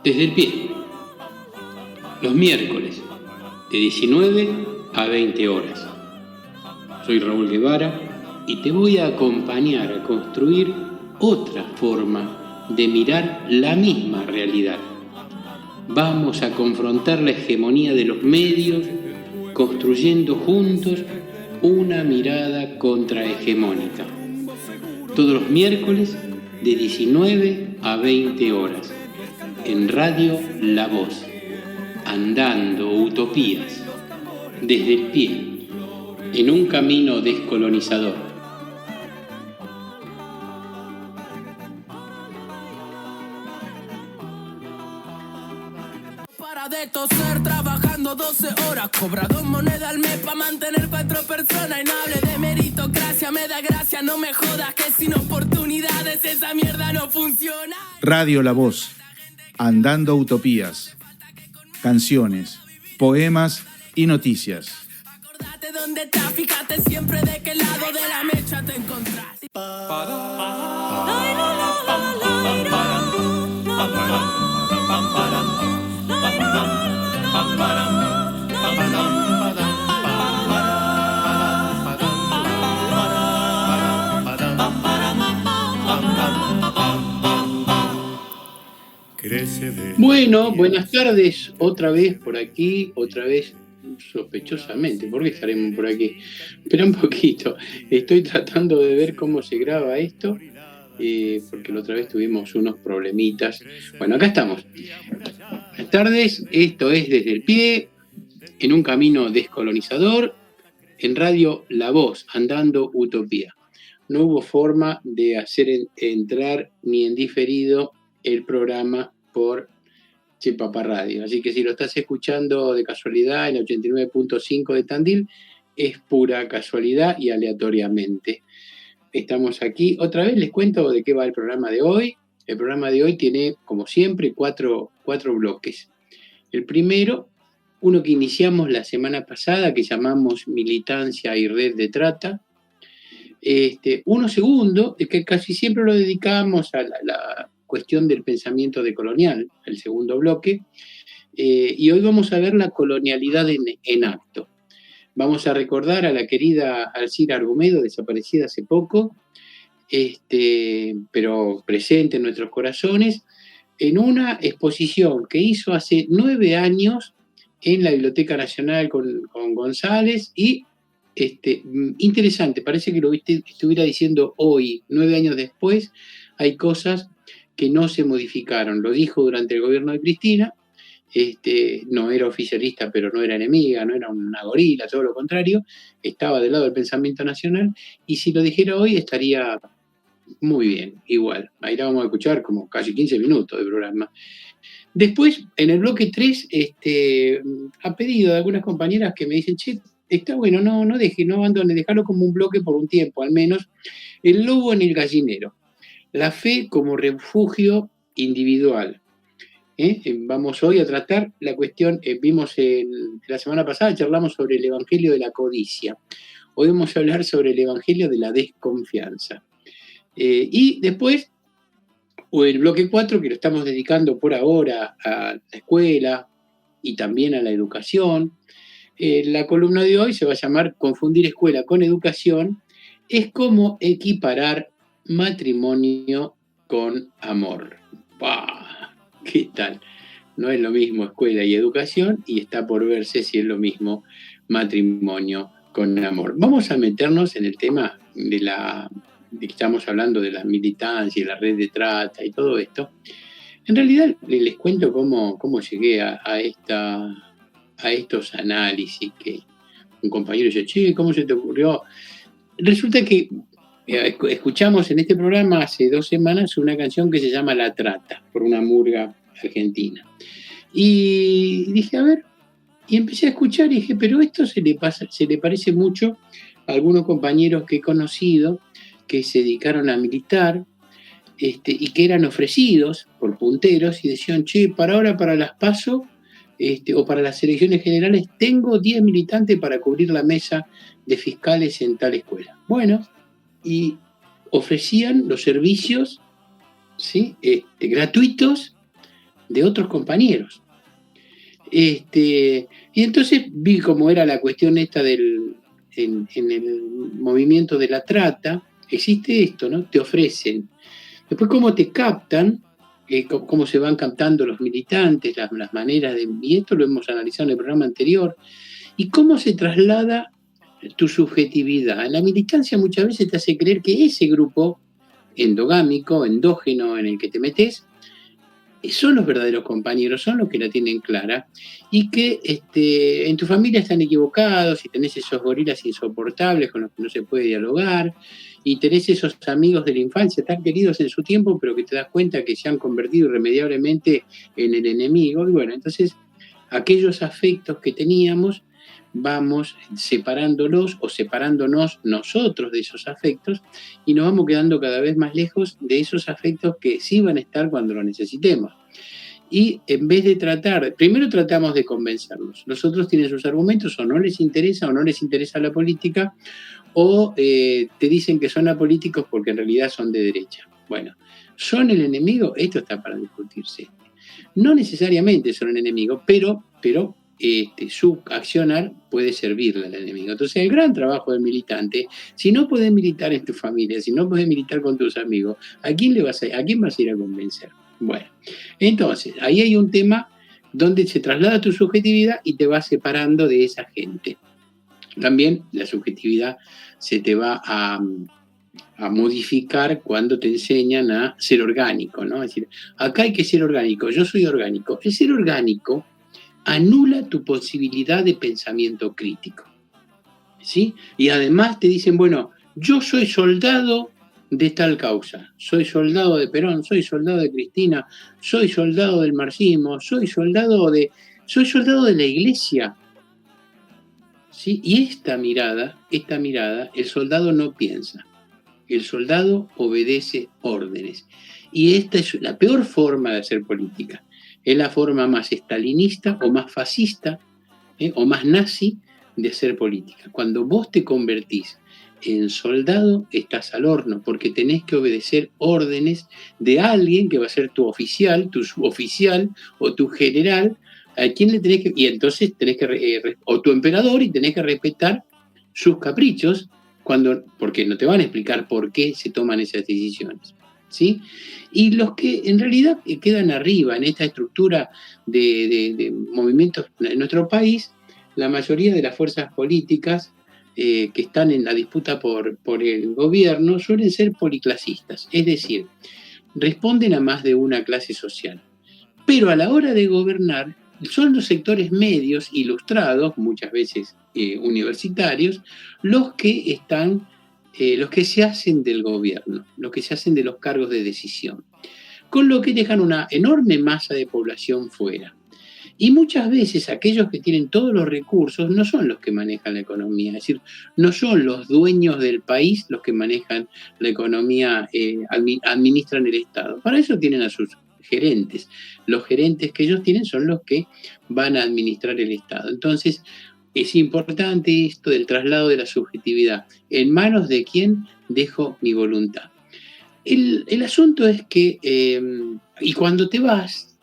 Desde el pie, los miércoles, de 19 a 20 horas. Soy Raúl Guevara y te voy a acompañar a construir otra forma de mirar la misma realidad. Vamos a confrontar la hegemonía de los medios, construyendo juntos una mirada contrahegemónica. Todos los miércoles, de 19 a 20 horas. En Radio La Voz, andando utopías, desde el pie, en un camino descolonizador. Para de toser, trabajando 12 horas, cobra 2 monedas al mes para mantener 4 personas. Y no hable de meritocracia, me da gracia, no me jodas que sin oportunidades esa mierda no funciona. Radio La Voz, andando utopías, canciones, poemas y noticias. Acordate dónde estás, fíjate siempre de qué lado de la mecha te encontrás. Bueno, buenas tardes, otra vez por aquí, otra vez sospechosamente. ¿Por qué estaremos por aquí? Espera un poquito, estoy tratando de ver cómo se graba esto, porque la otra vez tuvimos unos problemitas. Bueno, acá estamos. Buenas tardes, esto es Desde el Pie, en un camino descolonizador, en Radio La Voz, andando utopía. No hubo forma de hacer entrar ni en diferido el programa por Chepapa Radio. Así que si lo estás escuchando de casualidad en el 89.5 de Tandil, es pura casualidad y aleatoriamente. Estamos aquí. Otra vez les cuento de qué va el programa de hoy. El programa de hoy tiene, como siempre, cuatro bloques. El primero, uno que iniciamos la semana pasada, que llamamos Militancia y Red de Trata. Uno segundo, que casi siempre lo dedicamos a la cuestión del pensamiento decolonial, el segundo bloque, y hoy vamos a ver la colonialidad en acto. Vamos a recordar a la querida Alcira Argumedo, desaparecida hace poco, pero presente en nuestros corazones, en una exposición que hizo hace 9 años en la Biblioteca Nacional con González, y interesante, parece que lo estuviera diciendo hoy, 9 años después, hay cosas que no se modificaron. Lo dijo durante el gobierno de Cristina, no era oficialista, pero no era enemiga, no era una gorila, todo lo contrario, estaba del lado del pensamiento nacional, y si lo dijera hoy estaría muy bien, igual. Ahí la vamos a escuchar como casi 15 minutos de programa. Después, en el bloque 3, ha pedido de algunas compañeras que me dicen, che, está bueno, no abandone, déjalo como un bloque por un tiempo, al menos, el lobo en el gallinero. La fe como refugio individual. Vamos hoy a tratar la cuestión, vimos la semana pasada, charlamos sobre el evangelio de la codicia. Hoy vamos a hablar sobre el evangelio de la desconfianza. Y después, el bloque 4, que lo estamos dedicando por ahora a la escuela y también a la educación. La columna de hoy se va a llamar Confundir escuela con educación. Es como equiparar matrimonio con amor. ¡Bah! ¿Qué tal? No es lo mismo escuela y educación, y está por verse si es lo mismo matrimonio con amor. Vamos a meternos en el tema de que estamos hablando de la militancia y la red de trata y todo esto. En realidad les cuento cómo llegué a estos análisis, que un compañero dice, che, ¿cómo se te ocurrió? Resulta que escuchamos en este programa hace 2 semanas una canción que se llama La Trata, por una murga argentina. Y dije, a ver, y empecé a escuchar y dije, pero esto se le parece mucho a algunos compañeros que he conocido que se dedicaron a militar, y que eran ofrecidos por punteros y decían, che, para ahora, para las PASO, o para las elecciones generales, tengo 10 militantes para cubrir la mesa de fiscales en tal escuela. Bueno, y ofrecían los servicios, ¿sí? Gratuitos de otros compañeros. Y entonces vi cómo era la cuestión esta en el movimiento de la trata. Existe esto, ¿no? Te ofrecen. Después cómo te captan, cómo se van captando los militantes, las maneras de... Y esto lo hemos analizado en el programa anterior. Y cómo se traslada tu subjetividad. En la militancia muchas veces te hace creer que ese grupo endogámico, endógeno en el que te metes, son los verdaderos compañeros, son los que la tienen clara, y que en tu familia están equivocados y tenés esos gorilas insoportables con los que no se puede dialogar, y tenés esos amigos de la infancia tan queridos en su tiempo, pero que te das cuenta que se han convertido irremediablemente en el enemigo. Y bueno, entonces aquellos afectos que teníamos vamos separándolos o separándonos nosotros de esos afectos, y nos vamos quedando cada vez más lejos de esos afectos que sí van a estar cuando lo necesitemos. Y en vez de primero tratamos de convencerlos. Los otros tienen sus argumentos, o no les interesa la política, o te dicen que son apolíticos porque en realidad son de derecha. Bueno, ¿son el enemigo? Esto está para discutirse. No necesariamente son el enemigo, pero su accionar puede servirle al enemigo. Entonces, el gran trabajo del militante, si no podés militar en tu familia, si no podés militar con tus amigos, ¿a quién vas a ir a convencer? Bueno, entonces, ahí hay un tema donde se traslada tu subjetividad y te vas separando de esa gente. También la subjetividad se te va a modificar cuando te enseñan a ser orgánico, ¿no? Es decir, acá hay que ser orgánico, yo soy orgánico. El ser orgánico anula tu posibilidad de pensamiento crítico, ¿sí? Y además te dicen, bueno, yo soy soldado de tal causa, soy soldado de Perón, soy soldado de Cristina, soy soldado del marxismo, soy soldado de la iglesia, ¿sí? Y esta mirada, el soldado no piensa, el soldado obedece órdenes. Y esta es la peor forma de hacer política. Es la forma más estalinista o más fascista o más nazi de hacer política. Cuando vos te convertís en soldado, estás al horno, porque tenés que obedecer órdenes de alguien que va a ser tu oficial, tu suboficial o tu general, a quien le tenés que... Y entonces tenés que... o tu emperador, y tenés que respetar sus caprichos, porque no te van a explicar por qué se toman esas decisiones, ¿sí? Y los que en realidad quedan arriba en esta estructura de movimientos en nuestro país, la mayoría de las fuerzas políticas que están en la disputa por el gobierno suelen ser policlasistas, es decir, responden a más de una clase social. Pero a la hora de gobernar, son los sectores medios, ilustrados, muchas veces universitarios, los que se hacen del gobierno, los que se hacen de los cargos de decisión, con lo que dejan una enorme masa de población fuera. Y muchas veces aquellos que tienen todos los recursos no son los que manejan la economía, es decir, no son los dueños del país los que manejan la economía, administran el Estado. Para eso tienen a sus gerentes. Los gerentes que ellos tienen son los que van a administrar el Estado. Entonces, es importante esto del traslado de la subjetividad. ¿En manos de quién dejo mi voluntad? El asunto es que, y cuando te vas,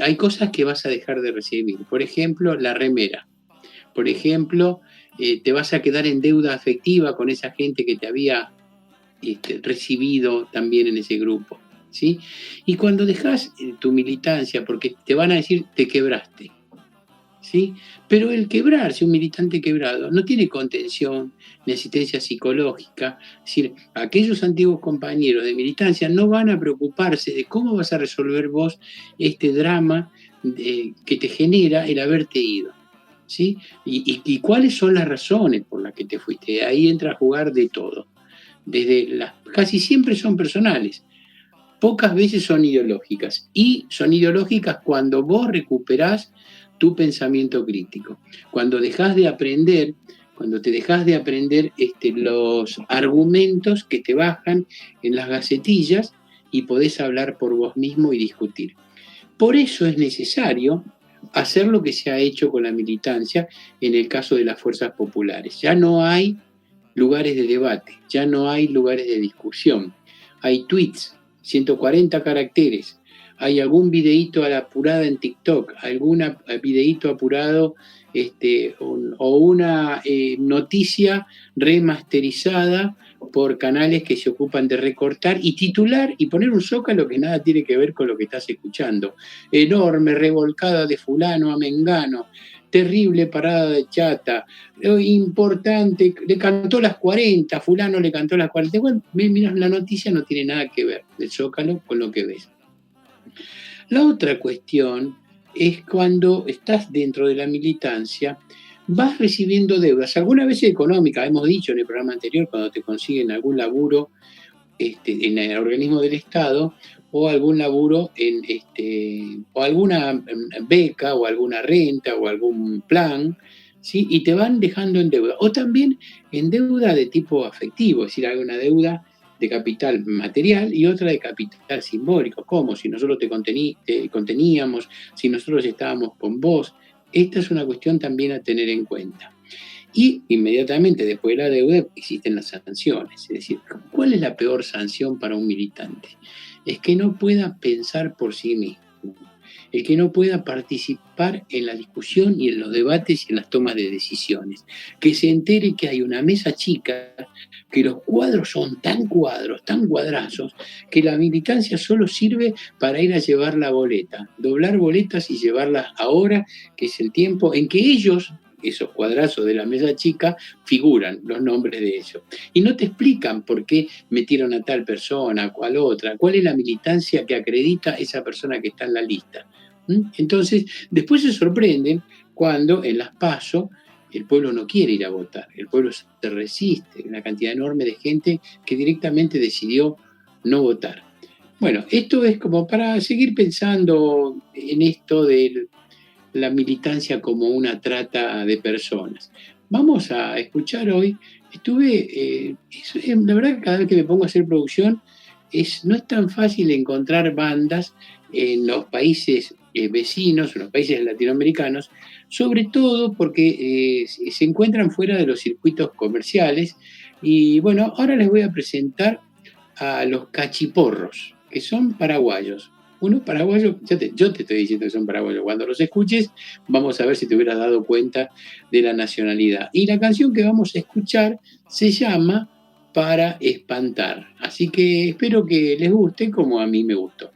hay cosas que vas a dejar de recibir. Por ejemplo, la remera. Por ejemplo, te vas a quedar en deuda afectiva con esa gente que te había recibido también en ese grupo, ¿sí? Y cuando dejas tu militancia, porque te van a decir, te quebraste, ¿sí? Pero el quebrarse, un militante quebrado, no tiene contención ni asistencia psicológica. Es decir, aquellos antiguos compañeros de militancia no van a preocuparse de cómo vas a resolver vos este drama que te genera el haberte ido, ¿sí? Y cuáles son las razones por las que te fuiste. Ahí entra a jugar de todo. Casi siempre son personales, pocas veces son ideológicas, y son ideológicas cuando vos recuperás tu pensamiento crítico, cuando te dejas de aprender los argumentos que te bajan en las gacetillas y podés hablar por vos mismo y discutir. Por eso es necesario hacer lo que se ha hecho con la militancia en el caso de las fuerzas populares. Ya no hay lugares de debate, ya no hay lugares de discusión. Hay tweets, 140 caracteres, hay algún videíto a la apurada en TikTok, algún videíto apurado o una noticia remasterizada por canales que se ocupan de recortar y titular y poner un zócalo que nada tiene que ver con lo que estás escuchando. Enorme revolcada de fulano a mengano, terrible parada de chata, importante, le cantó las 40, fulano le cantó las 40. Bueno, miras, la noticia no tiene nada que ver, el zócalo, con lo que ves. La otra cuestión es cuando estás dentro de la militancia, vas recibiendo deudas, algunas veces económicas, hemos dicho en el programa anterior, cuando te consiguen algún laburo en el organismo del Estado, o algún laburo o alguna beca, o alguna renta, o algún plan, ¿sí? Y te van dejando en deuda. O también en deuda de tipo afectivo, es decir, hay una deuda de capital material y otra de capital simbólico, como si nosotros te conteníamos, si nosotros estábamos con vos. Esta es una cuestión también a tener en cuenta. Y inmediatamente después de la deuda existen las sanciones. Es decir, ¿cuál es la peor sanción para un militante? Es que no pueda pensar por sí mismo, el que no pueda participar en la discusión y en los debates y en las tomas de decisiones, que se entere que hay una mesa chica, que los cuadros son tan cuadrazos, que la militancia solo sirve para ir a llevar la boleta, doblar boletas y llevarlas ahora, que es el tiempo en que ellos, esos cuadrazos de la mesa chica, figuran los nombres de ellos. Y no te explican por qué metieron a tal persona, a cual otra, cuál es la militancia que acredita esa persona que está en la lista. Entonces, después se sorprenden cuando en las PASO el pueblo no quiere ir a votar, el pueblo se resiste, una cantidad enorme de gente que directamente decidió no votar. Bueno, esto es como para seguir pensando en esto de la militancia como una trata de personas. Vamos a escuchar hoy, la verdad que cada vez que me pongo a hacer producción, no es tan fácil encontrar bandas en los países vecinos, en los países latinoamericanos, sobre todo porque se encuentran fuera de los circuitos comerciales. Y bueno, ahora les voy a presentar a los Cachiporros, que son paraguayos. Unos paraguayos, yo te estoy diciendo que son paraguayos. Cuando los escuches, vamos a ver si te hubieras dado cuenta de la nacionalidad. Y la canción que vamos a escuchar se llama Para Espantar. Así que espero que les guste como a mí me gustó.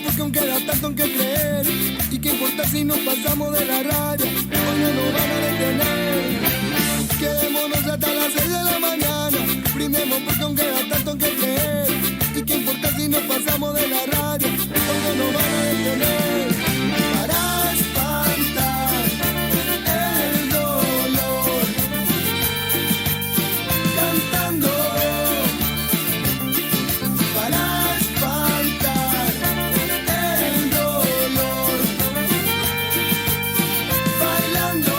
Porque aún queda tanto en que creer. Y qué importa si nos pasamos de la raya, hoy no nos van a detener. Quedémonos hasta las 6 de la mañana. Brindemos porque aún queda tanto en que creer. Y qué importa si nos pasamos de la raya, hoy no nos van a detener. Para espantar el dolor, cantando. Para espantar el dolor, bailando.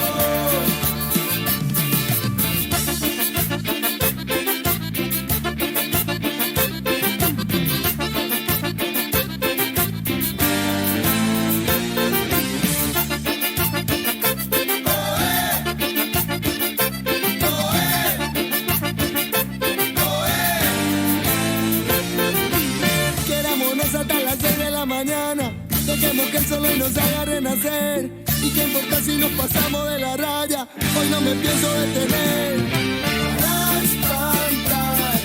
Quedámonos hasta las 6 de la mañana. Dejemos que el sol hoy nos haga renacer. Y qué importa si nos pasamos de la raya, hoy no me pienso detener. Para espantar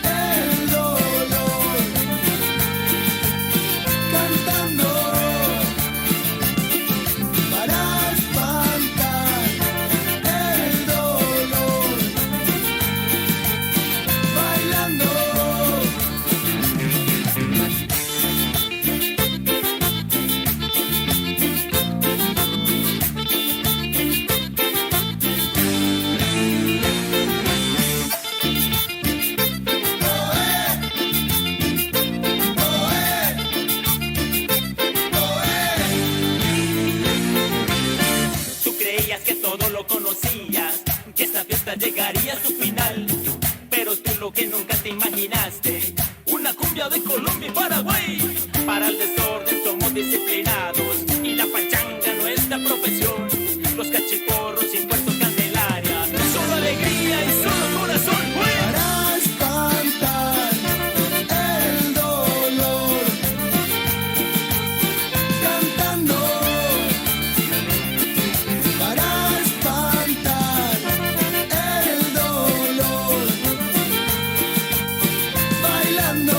el dolor, cantando. Para espantar el dolor, bailando. sabías que esta fiesta llegaría a su final, pero tú lo que nunca te imaginaste, una cumbia de Colombia y Paraguay. Para el desorden somos disciplinados y la pachanga nuestra profesión. Los cachiporros impuestos Candelaria, solo alegría y solo corazón. Para espantar el dolor, cantando. Para espantar el dolor, bailando.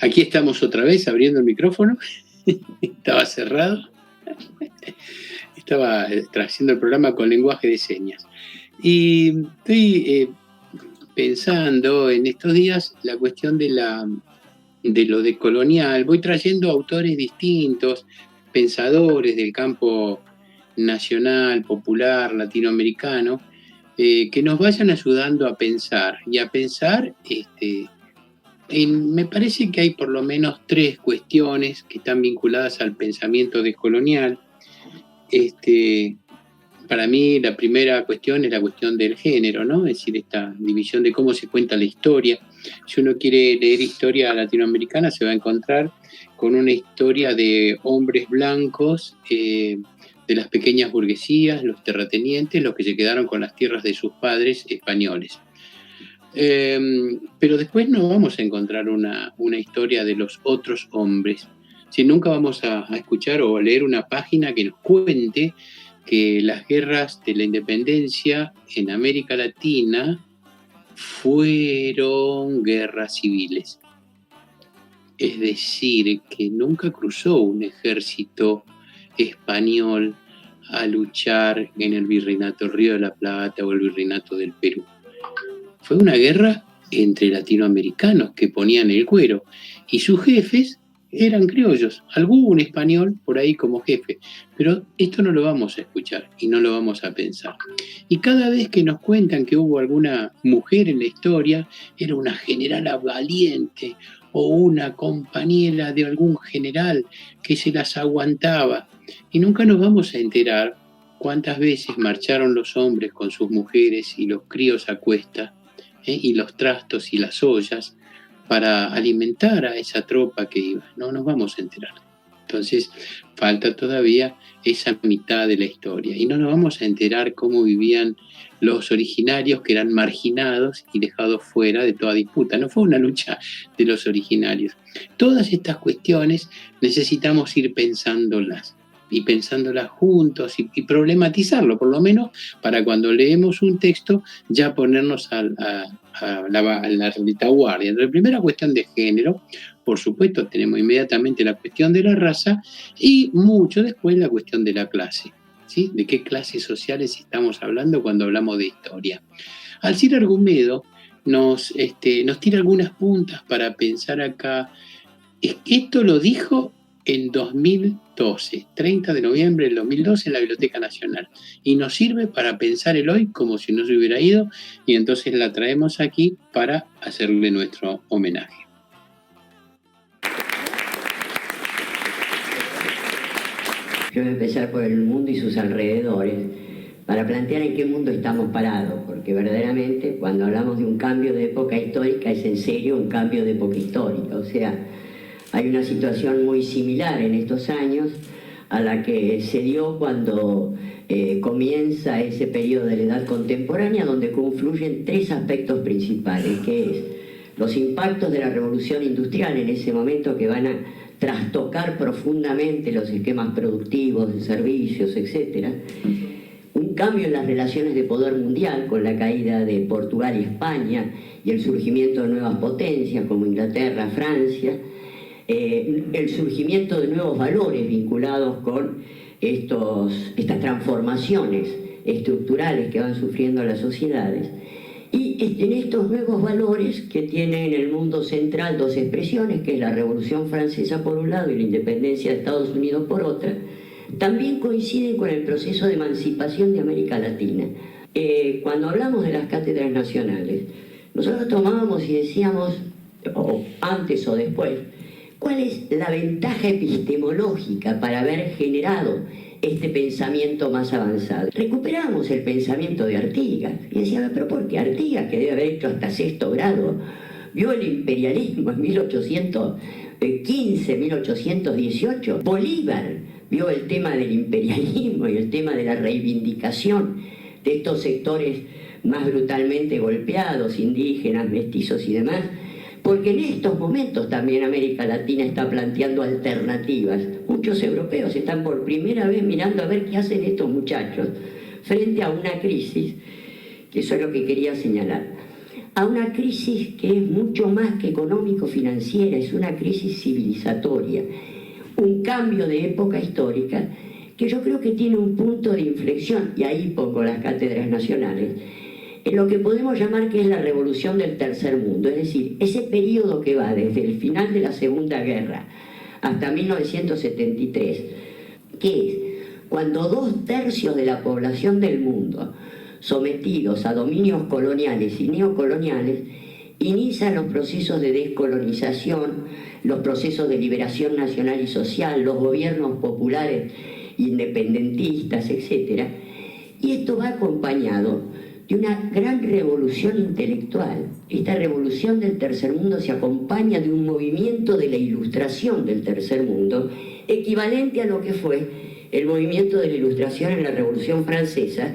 Aquí estamos otra vez abriendo el micrófono. Estaba cerrado. Estaba haciendo el programa con lenguaje de señas. Y estoy pensando en estos días la cuestión de lo decolonial. Voy trayendo autores distintos, pensadores del campo nacional, popular, latinoamericano, que nos vayan ayudando a pensar. Y a pensar, me parece que hay por lo menos 3 cuestiones que están vinculadas al pensamiento decolonial. Para mí la primera cuestión es la cuestión del género, ¿no? Es decir, esta división de cómo se cuenta la historia. Si uno quiere leer historia latinoamericana, se va a encontrar con una historia de hombres blancos, de las pequeñas burguesías, los terratenientes, los que se quedaron con las tierras de sus padres españoles. Pero después no vamos a encontrar una historia de los otros hombres. Si nunca vamos a escuchar o a leer una página que nos cuente que las guerras de la independencia en América Latina fueron guerras civiles. Es decir, que nunca cruzó un ejército español a luchar en el Virreinato Río de la Plata o el Virreinato del Perú. Fue una guerra entre latinoamericanos que ponían el cuero y sus jefes eran criollos, algún español por ahí como jefe, pero esto no lo vamos a escuchar y no lo vamos a pensar. Y cada vez que nos cuentan que hubo alguna mujer en la historia, era una generala valiente o una compañera de algún general que se las aguantaba, y nunca nos vamos a enterar cuántas veces marcharon los hombres con sus mujeres y los críos a cuesta, y los trastos y las ollas para alimentar a esa tropa que iba. No nos vamos a enterar. Entonces falta todavía esa mitad de la historia y no nos vamos a enterar cómo vivían los originarios, que eran marginados y dejados fuera de toda disputa. No fue una lucha de los originarios. Todas estas cuestiones necesitamos ir pensándolas y pensándolas juntos y problematizarlo, por lo menos para cuando leemos un texto ya ponernos a la retaguardia. La primera cuestión de género, por supuesto, tenemos inmediatamente la cuestión de la raza y mucho después la cuestión de la clase, ¿sí? ¿De qué clases sociales estamos hablando cuando hablamos de historia? Alcir Argumedo nos tira algunas puntas para pensar acá. Esto lo dijo en 2012, 30 de noviembre del 2012 en la Biblioteca Nacional. Y nos sirve para pensar el hoy como si no se hubiera ido, y entonces la traemos aquí para hacerle nuestro homenaje. Yo voy a empezar por el mundo y sus alrededores para plantear en qué mundo estamos parados, porque verdaderamente cuando hablamos de un cambio de época histórica es en serio un cambio de época histórica, o sea, hay una situación muy similar en estos años a la que se dio cuando comienza ese periodo de la edad contemporánea, donde confluyen 3 aspectos principales, que es los impactos de la revolución industrial en ese momento que van a trastocar profundamente los esquemas productivos, de servicios, etc. Un cambio en las relaciones de poder mundial con la caída de Portugal y España y el surgimiento de nuevas potencias como Inglaterra, Francia, el surgimiento de nuevos valores vinculados con estas transformaciones estructurales que van sufriendo las sociedades. Y en estos nuevos valores que tiene en el mundo central dos expresiones, que es la Revolución Francesa por un lado y la independencia de Estados Unidos por otra, también coinciden con el proceso de emancipación de América Latina. Cuando hablamos de las cátedras nacionales, nosotros tomábamos y decíamos, o antes o después, ¿cuál es la ventaja epistemológica para haber generado este pensamiento más avanzado? Recuperamos el pensamiento de Artigas y decíamos, pero ¿por qué Artigas, que debe haber hecho hasta 6º grado, vio el imperialismo en 1815, 1818? Bolívar vio el tema del imperialismo y el tema de la reivindicación de estos sectores más brutalmente golpeados, indígenas, mestizos y demás, porque en estos momentos también América Latina está planteando alternativas. Muchos europeos están por primera vez mirando a ver qué hacen estos muchachos frente a una crisis, que eso es lo que quería señalar, a una crisis que es mucho más que económico-financiera, es una crisis civilizatoria, un cambio de época histórica que yo creo que tiene un punto de inflexión, y ahí pongo las cátedras nacionales, en lo que podemos llamar que es la revolución del tercer mundo, es decir, ese periodo que va desde el final de la Segunda Guerra hasta 1973, que es cuando 2/3 de la población del mundo, sometidos a dominios coloniales y neocoloniales, inician los procesos de descolonización, los procesos de liberación nacional y social, los gobiernos populares, independentistas, etc. Y esto va acompañado de una gran revolución intelectual. Esta revolución del tercer mundo se acompaña de un movimiento de la ilustración del tercer mundo, equivalente a lo que fue el movimiento de la ilustración en la Revolución Francesa,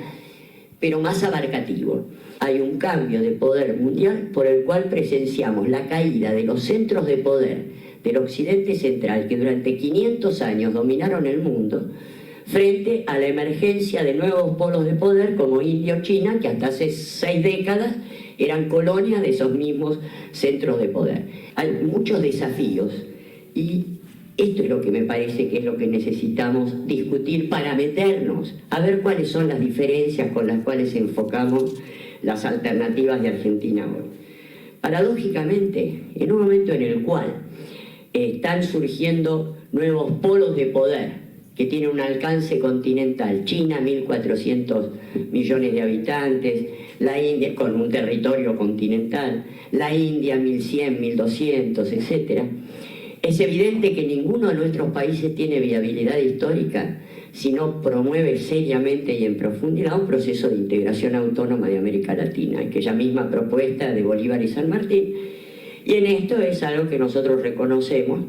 pero más abarcativo. Hay un cambio de poder mundial por el cual presenciamos la caída de los centros de poder del occidente central, que durante 500 años dominaron el mundo, frente a la emergencia de nuevos polos de poder como India o China, que hasta hace 6 décadas eran colonias de esos mismos centros de poder. Hay muchos desafíos y esto es lo que me parece que es lo que necesitamos discutir para meternos, a ver cuáles son las diferencias con las cuales enfocamos las alternativas de Argentina hoy. Paradójicamente, en un momento en el cual están surgiendo nuevos polos de poder que tienen un alcance continental, China, 1.400 millones de habitantes, la India con un territorio continental, la India 1.100, 1.200, etc. Es evidente que ninguno de nuestros países tiene viabilidad histórica si no promueve seriamente y en profundidad un proceso de integración autónoma de América Latina, aquella misma propuesta de Bolívar y San Martín. Y en esto es algo que nosotros reconocemos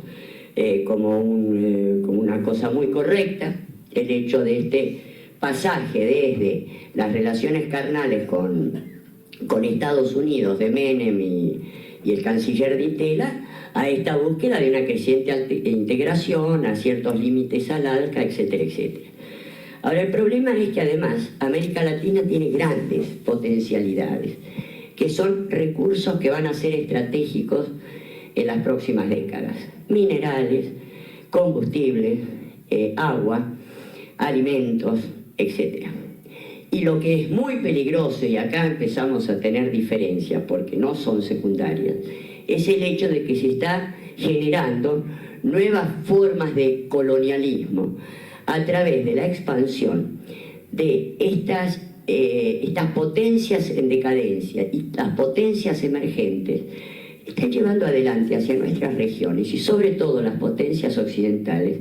como una cosa muy correcta, el hecho de este pasaje desde las relaciones carnales con Estados Unidos de Menem y el canciller Di Tella, a esta búsqueda de una creciente integración, a ciertos límites al ALCA, etcétera, etcétera. Ahora, el problema es que además América Latina tiene grandes potencialidades, que son recursos que van a ser estratégicos en las próximas décadas. Minerales, combustibles, agua, alimentos, etc. Y lo que es muy peligroso, y acá empezamos a tener diferencias porque no son secundarias, es el hecho de que se está generando nuevas formas de colonialismo a través de la expansión de estas potencias en decadencia y las potencias emergentes están llevando adelante hacia nuestras regiones y sobre todo las potencias occidentales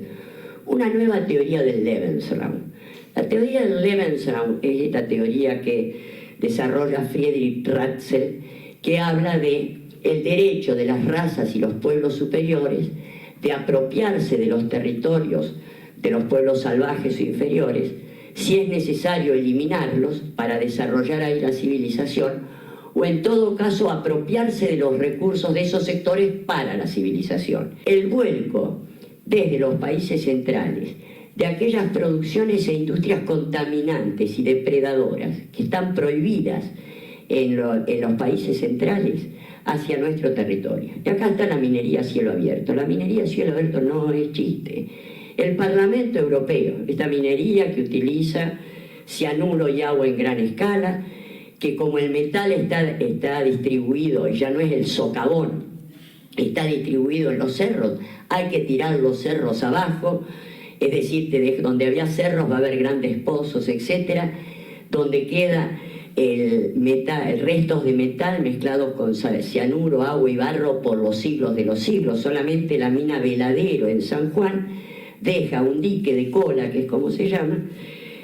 una nueva teoría del Lebensraum. La teoría del Lebensraum es esta teoría que desarrolla Friedrich Ratzel, que habla de el derecho de las razas y los pueblos superiores de apropiarse de los territorios de los pueblos salvajes o inferiores, si es necesario eliminarlos para desarrollar ahí la civilización, o en todo caso apropiarse de los recursos de esos sectores para la civilización. El vuelco desde los países centrales, de aquellas producciones e industrias contaminantes y depredadoras que están prohibidas en los países centrales hacia nuestro territorio. Y acá está la minería a cielo abierto. La minería a cielo abierto no es chiste. El Parlamento Europeo, esta minería que utiliza cianuro y agua en gran escala, que como el metal está distribuido, y ya no es el socavón, está distribuido en los cerros, hay que tirar los cerros abajo, es decir, donde había cerros va a haber grandes pozos, etcétera, donde queda restos de metal mezclados con cianuro, agua y barro por los siglos de los siglos. Solamente la mina Veladero en San Juan deja un dique de cola, que es como se llama,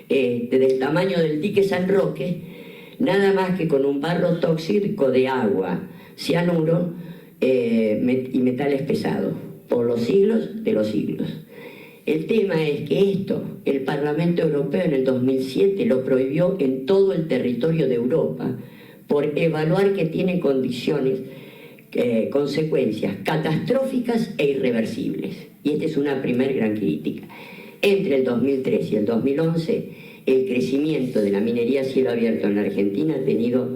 del tamaño del dique San Roque, nada más que con un barro tóxico de agua, cianuro y metales pesados, por los siglos de los siglos. El tema es que esto, el Parlamento Europeo en el 2007 lo prohibió en todo el territorio de Europa por evaluar que tiene consecuencias catastróficas e irreversibles. Y esta es una primer gran crítica. Entre el 2003 y el 2011, el crecimiento de la minería a cielo abierto en la Argentina ha tenido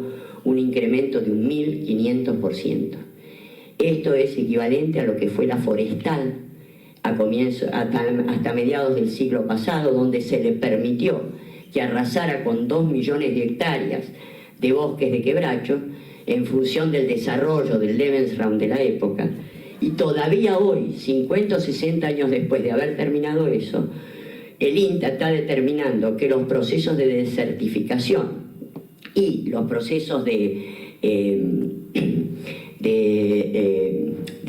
un incremento de un 1500%. Esto es equivalente a lo que fue la forestal hasta mediados del siglo pasado, donde se le permitió que arrasara con 2 millones de hectáreas de bosques de quebracho en función del desarrollo del Lebensraum de la época. Y todavía hoy, 50 o 60 años después de haber terminado eso, el INTA está determinando que los procesos de desertificación y los procesos de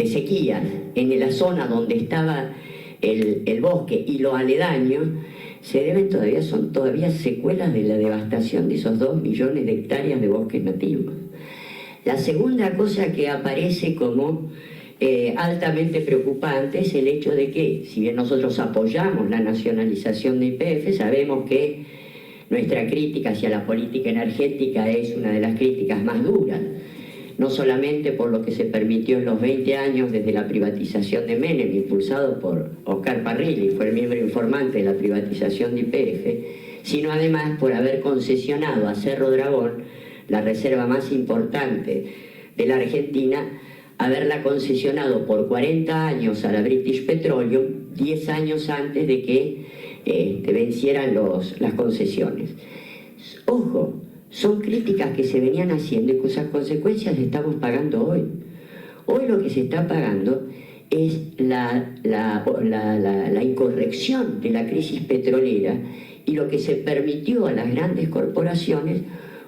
sequías en la zona donde estaba el bosque y lo aledaño son todavía secuelas de la devastación de esos 2 millones de hectáreas de bosques nativos. La segunda cosa que aparece como altamente preocupante es el hecho de que, si bien nosotros apoyamos la nacionalización de YPF, sabemos que nuestra crítica hacia la política energética es una de las críticas más duras, no solamente por lo que se permitió en los 20 años desde la privatización de Menem, impulsado por Oscar Parrilli, fue el miembro informante de la privatización de YPF, sino además por haber concesionado a Cerro Dragón, la reserva más importante de la Argentina, haberla concesionado por 40 años a la British Petroleum, 10 años antes de que vencieran las concesiones. Ojo, son críticas que se venían haciendo y cuyas consecuencias estamos pagando hoy. Hoy lo que se está pagando es la incorrección de la crisis petrolera y lo que se permitió a las grandes corporaciones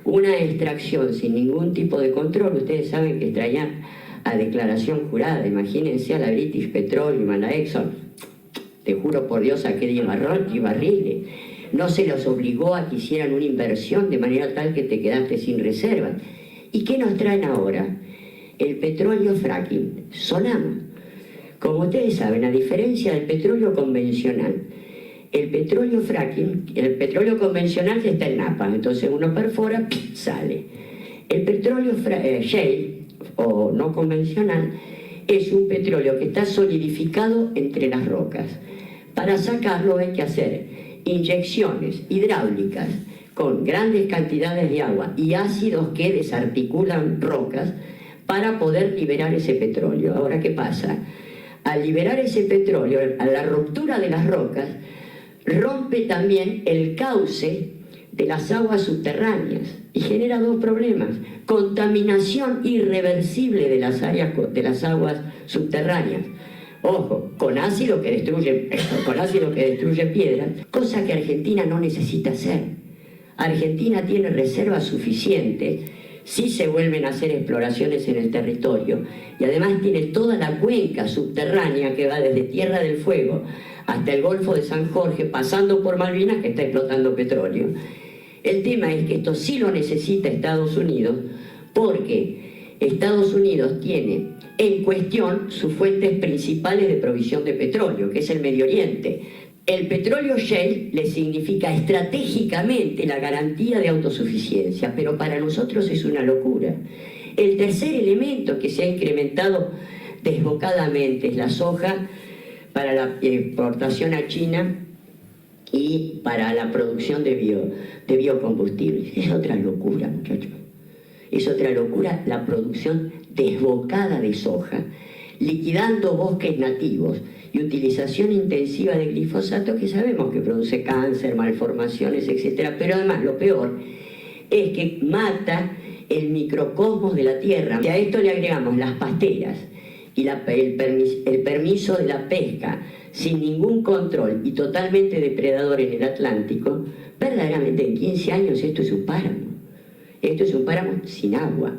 una extracción sin ningún tipo de control. Ustedes saben que extraían a declaración jurada, imagínense a la British Petroleum, a la Exxon, te juro por Dios a qué barriles. No se los obligó a que hicieran una inversión de manera tal que te quedaste sin reservas. ¿Y qué nos traen ahora? El petróleo fracking, Sonam. Como ustedes saben, a diferencia del petróleo convencional, el petróleo fracking, el petróleo convencional está en napa, entonces uno perfora, sale. El petróleo shale, o no convencional, es un petróleo que está solidificado entre las rocas. Para sacarlo hay que hacer inyecciones hidráulicas con grandes cantidades de agua y ácidos que desarticulan rocas para poder liberar ese petróleo. Ahora, ¿qué pasa? Al liberar ese petróleo, a la ruptura de las rocas, rompe también el cauce de las aguas subterráneas y genera dos problemas: contaminación irreversible de las aguas subterráneas. Ojo, con ácido que destruye piedras, cosa que Argentina no necesita hacer. Argentina tiene reservas suficientes, sí se vuelven a hacer exploraciones en el territorio, y además tiene toda la cuenca subterránea que va desde Tierra del Fuego hasta el Golfo de San Jorge, pasando por Malvinas, que está explotando petróleo. El tema es que esto sí lo necesita Estados Unidos, porque Estados Unidos tiene en cuestión sus fuentes principales de provisión de petróleo, que es el Medio Oriente. El petróleo shale le significa estratégicamente la garantía de autosuficiencia, pero para nosotros es una locura. El tercer elemento que se ha incrementado desbocadamente es la soja, para la exportación a China y para la producción de biocombustibles. Es otra locura, muchachos. Es otra locura la producción desbocada de soja, liquidando bosques nativos y utilización intensiva de glifosato, que sabemos que produce cáncer, malformaciones, etc. Pero además lo peor es que mata el microcosmos de la tierra. Y a esto le agregamos las pasteras y el permiso de la pesca sin ningún control y totalmente depredador en el Atlántico. Verdaderamente en 15 años esto es un páramo. Esto es un páramo sin agua.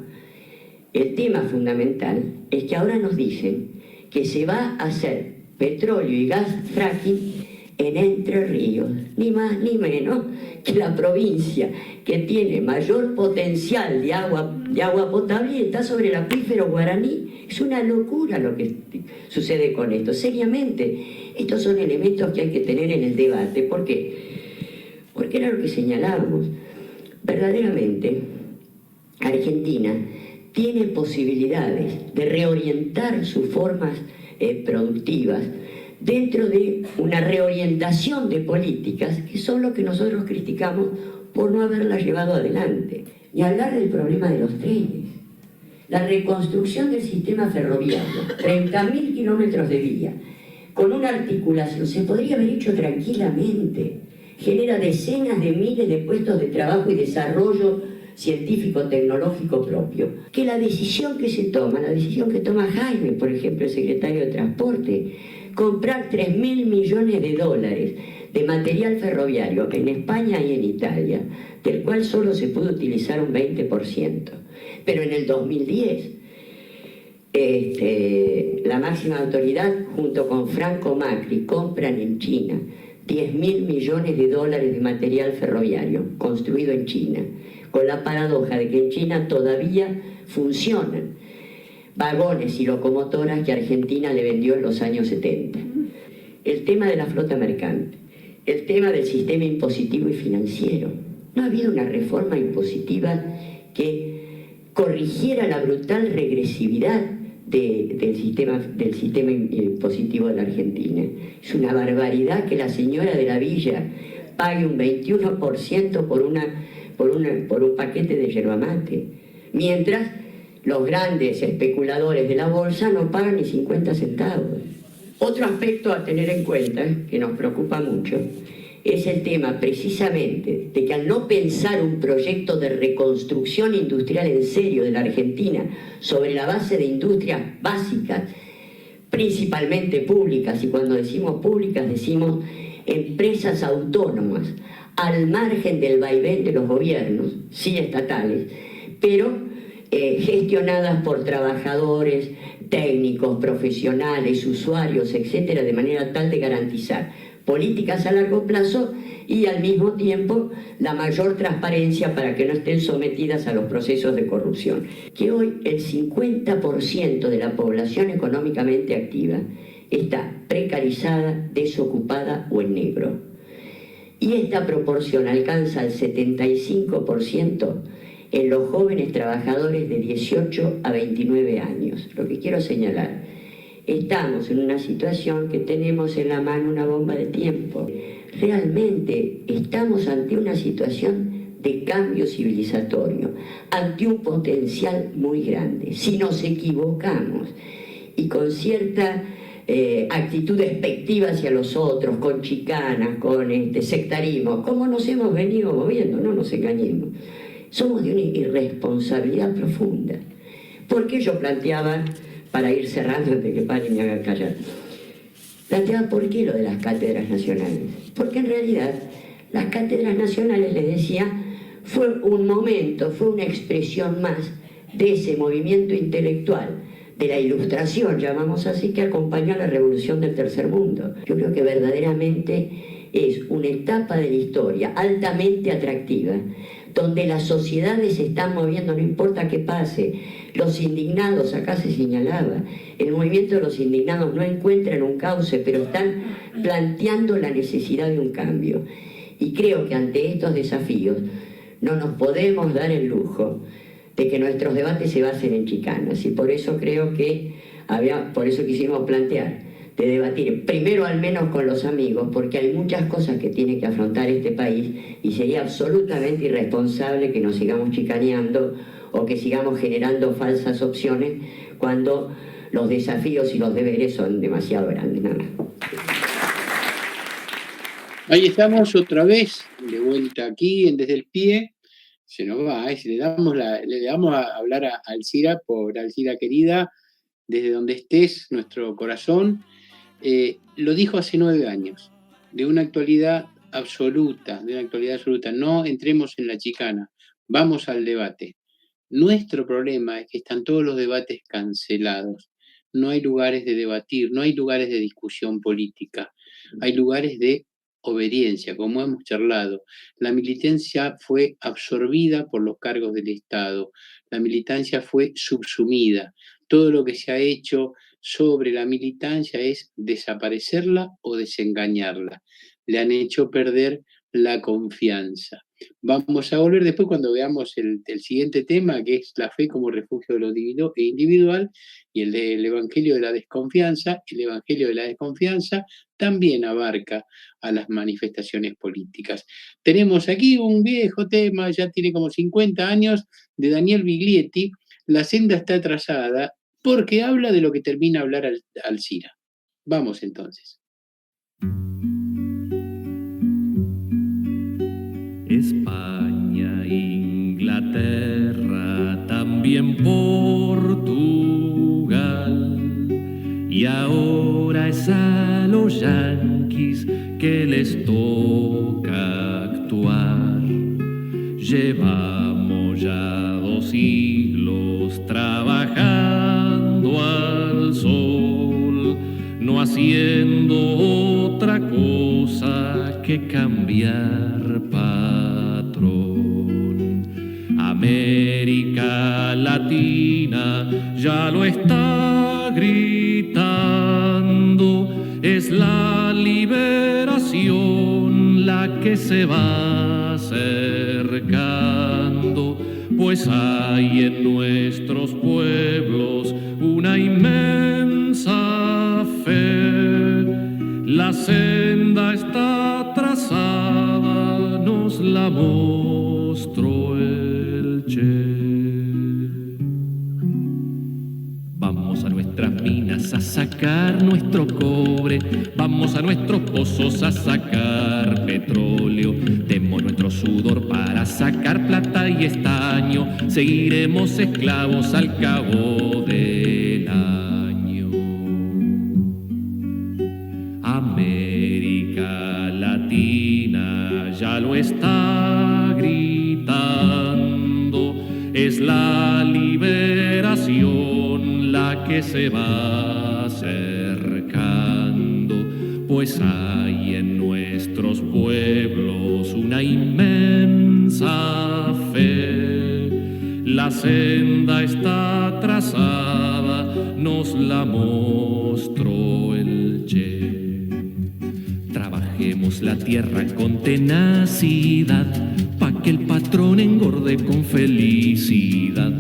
El tema fundamental es que ahora nos dicen que se va a hacer petróleo y gas fracking en Entre Ríos, ni más ni menos que la provincia que tiene mayor potencial de agua potable y está sobre el acuífero guaraní. Es una locura lo que sucede con esto. Seriamente, estos son elementos que hay que tener en el debate. ¿Por qué? Porque era lo que señalábamos. Verdaderamente, Argentina tiene posibilidades de reorientar sus formas productivas dentro de una reorientación de políticas que son lo que nosotros criticamos por no haberlas llevado adelante. Ni hablar del problema de los trenes, la reconstrucción del sistema ferroviario, 30.000 kilómetros de vía, con una articulación, se podría haber hecho tranquilamente, genera decenas de miles de puestos de trabajo y desarrollo científico-tecnológico propio. Que la decisión que se toma, la decisión que toma Jaime, por ejemplo, el secretario de Transporte, comprar 3.000 millones de dólares de material ferroviario en España y en Italia, del cual solo se pudo utilizar un 20%. Pero en el 2010, la máxima autoridad, junto con Franco Macri, compran en China 10.000 millones de dólares de material ferroviario construido en China, con la paradoja de que en China todavía funcionan vagones y locomotoras que Argentina le vendió en los años 70. El tema de la flota mercante, el tema del sistema impositivo y financiero. No ha habido una reforma impositiva que corrigiera la brutal regresividad del sistema impositivo de la Argentina. Es una barbaridad que la señora de la villa pague un 21% por un paquete de yerba mate, mientras los grandes especuladores de la bolsa no pagan ni 50 centavos. Otro aspecto a tener en cuenta, que nos preocupa mucho, es el tema precisamente de que al no pensar un proyecto de reconstrucción industrial en serio de la Argentina sobre la base de industrias básicas, principalmente públicas, y cuando decimos públicas decimos empresas autónomas, al margen del vaivén de los gobiernos, sí estatales, pero gestionadas por trabajadores, técnicos, profesionales, usuarios, etcétera, de manera tal de garantizar políticas a largo plazo y al mismo tiempo la mayor transparencia para que no estén sometidas a los procesos de corrupción. Que hoy el 50% de la población económicamente activa está precarizada, desocupada o en negro. Y esta proporción alcanza el 75% en los jóvenes trabajadores de 18 a 29 años. Lo que quiero señalar, estamos en una situación que tenemos en la mano una bomba de tiempo. Realmente estamos ante una situación de cambio civilizatorio, ante un potencial muy grande. Si nos equivocamos y con cierta actitud despectiva hacia los otros, con chicanas, con sectarismo, como nos hemos venido moviendo, no nos engañemos. Somos de una irresponsabilidad profunda. ¿Por qué yo planteaba, para ir cerrando antes que Pani me haga callar, planteaba por qué lo de las cátedras nacionales? Porque en realidad las cátedras nacionales, les decía, fue un momento, fue una expresión más de ese movimiento intelectual, de la ilustración, llamamos así, que acompañó a la revolución del tercer mundo. Yo creo que verdaderamente es una etapa de la historia altamente atractiva, donde las sociedades se están moviendo, no importa qué pase. Los indignados, acá se señalaba, el movimiento de los indignados no encuentran un cauce, pero están planteando la necesidad de un cambio. Y creo que ante estos desafíos no nos podemos dar el lujo de que nuestros debates se basen en chicanas, y por eso creo que por eso quisimos plantear de debatir, primero al menos con los amigos, porque hay muchas cosas que tiene que afrontar este país y sería absolutamente irresponsable que nos sigamos chicaneando o que sigamos generando falsas opciones cuando los desafíos y los deberes son demasiado grandes. Nada más. Ahí estamos otra vez, de vuelta aquí, Desde el Pie. Se nos va, le damos a hablar a Alcira, por Alcira querida, desde donde estés, nuestro corazón. Lo dijo hace 9 años, de una actualidad absoluta. No entremos en la chicana, vamos al debate. Nuestro problema es que están todos los debates cancelados. No hay lugares de debatir, no hay lugares de discusión política, hay lugares de obediencia, como hemos charlado. La militancia fue absorbida por los cargos del Estado, la militancia fue subsumida. Todo lo que se ha hecho sobre la militancia es desaparecerla o desengañarla. Le han hecho perder la confianza. Vamos a volver después cuando veamos el siguiente tema, que es la fe como refugio de lo individual, y el Evangelio de la Desconfianza. El Evangelio de la Desconfianza también abarca a las manifestaciones políticas. Tenemos aquí un viejo tema, ya tiene como 50 años, de Daniel Biglietti, La senda está trazada, porque habla de lo que termina hablar Alcira. Vamos entonces. España, Inglaterra, también Portugal, y ahora es a los yanquis que les toca actuar. Llevamos ya 2 siglos trabajando al sol, no haciendo otra cosa que cambiar patrón. América Latina ya lo está gritando, es la liberación la que se va acercando, pues hay en nuestros pueblos una inmensa fe. La senda está trazada, nos la mostró el Che. Vamos a nuestras minas a sacar nuestro cobre, vamos a nuestros pozos a sacar petróleo, demos nuestro sudor para sacar plata y estaño, seguiremos esclavos al cabo del año. América Latina ya lo está gritando, es la liberación la que se va acercando, pues hay en nuestros pueblos una inmensa fe. La senda está trazada, nos la mostró el Che. Trabajemos la tierra con tenacidad, pa' que el patrón engorde con felicidad.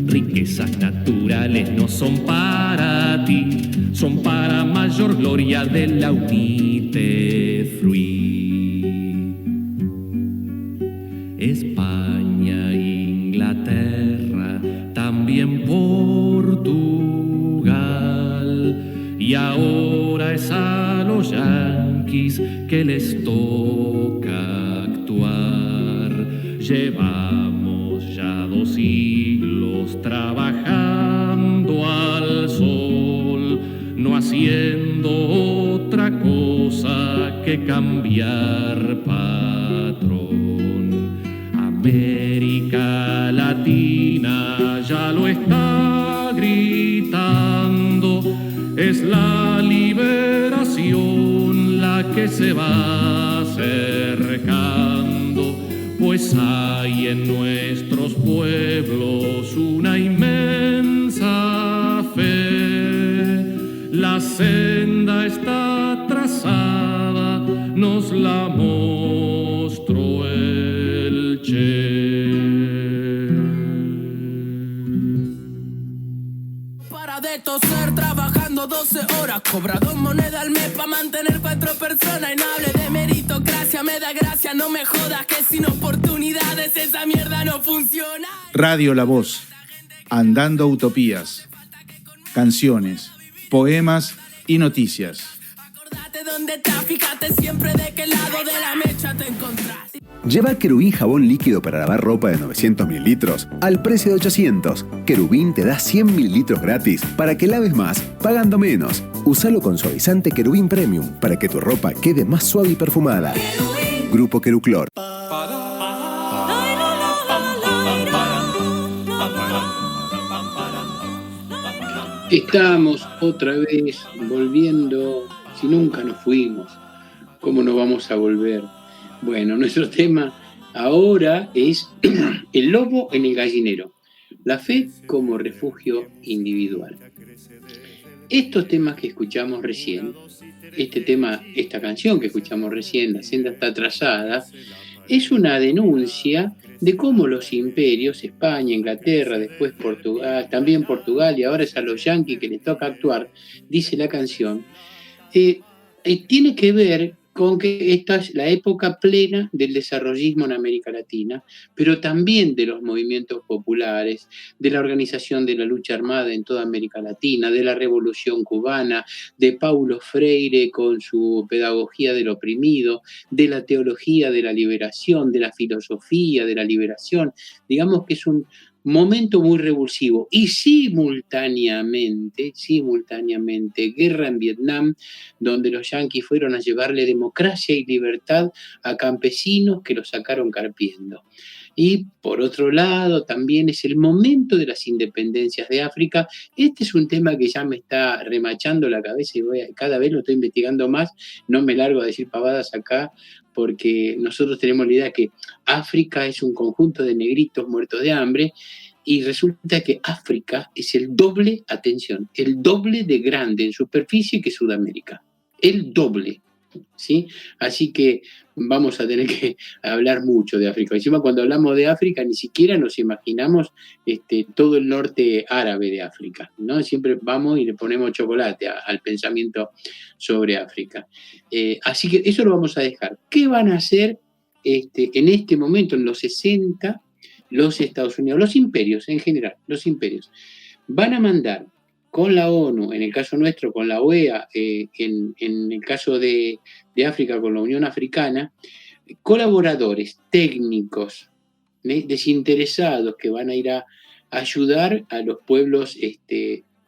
Riquezas naturales no son para ti, son para mayor gloria de la Unité Fruit. España, Inglaterra, también Portugal, y ahora es a los yanquis que les toca actuar. Llevamos ya 2 siglos trabajando al sol, no haciendo otra cosa que cambiar patrón. América Latina ya lo está gritando, es la liberación la que se va acercando, pues hay en nuestros pueblos una inmensa fe. La senda está trazada, nos la mostró el Che. Para de toser, trabajando 12 horas. horas, cobra 2 monedas al mes para mantener 4 personas. Y no hable de meritocracia, me da gracia, no me jodas que sin oportunidades esa mierda no funciona. Radio La Voz, Andando Utopías, canciones, poemas y noticias. Acordate dónde estás, fíjate siempre de qué lado de la mecha te encontrás. Lleva Querubín jabón líquido para lavar ropa de 900 mililitros al precio de 800. Querubín te da 100 mililitros gratis para que laves más, pagando menos. Úsalo con suavizante Querubín Premium para que tu ropa quede más suave y perfumada. Grupo Queruclor. Estamos otra vez volviendo, si nunca nos fuimos, ¿cómo no vamos a volver? Bueno, nuestro tema ahora es el lobo en el gallinero, la fe como refugio individual. Estos temas que escuchamos recién, esta canción que escuchamos recién, La senda está trazada, es una denuncia de cómo los imperios, España, Inglaterra, después Portugal, también Portugal, y ahora es a los yanquis que les toca actuar, dice la canción, tiene que ver con que esta es la época plena del desarrollismo en América Latina, pero también de los movimientos populares, de la organización de la lucha armada en toda América Latina, de la Revolución Cubana, de Paulo Freire con su pedagogía del oprimido, de la teología de la liberación, de la filosofía de la liberación. Digamos que es un momento muy revulsivo y simultáneamente, guerra en Vietnam, donde los yanquis fueron a llevarle democracia y libertad a campesinos que los sacaron carpiendo. Y por otro lado, también es el momento de las independencias de África. Este es un tema que ya me está remachando la cabeza y cada vez lo estoy investigando más. No me largo a decir pavadas acá, porque nosotros tenemos la idea que África es un conjunto de negritos muertos de hambre, y resulta que África es el doble, atención, el doble de grande en superficie que Sudamérica. El doble, ¿sí? Así que vamos a tener que hablar mucho de África. Encima, cuando hablamos de África, ni siquiera nos imaginamos todo el norte árabe de África, ¿no? Siempre vamos y le ponemos chocolate al pensamiento sobre África. Así que eso lo vamos a dejar. ¿Qué van a hacer en este momento, en los 60, los Estados Unidos, los imperios en general, los imperios? Van a mandar con la ONU, en el caso nuestro con la OEA, en el caso de África con la Unión Africana, colaboradores técnicos, desinteresados, que van a ir a ayudar a los pueblos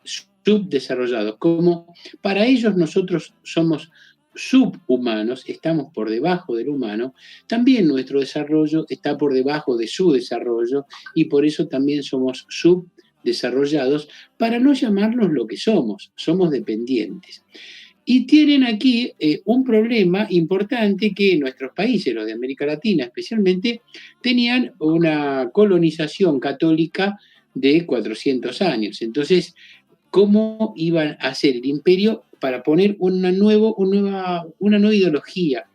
subdesarrollados. Como para ellos nosotros somos subhumanos, estamos por debajo del humano, también nuestro desarrollo está por debajo de su desarrollo, y por eso también somos subdesarrollados, para no llamarnos lo que somos dependientes. Y tienen aquí un problema importante, que nuestros países, los de América Latina especialmente, tenían una colonización católica de 400 años. Entonces, ¿cómo iban a hacer el imperio para poner una nueva ideología?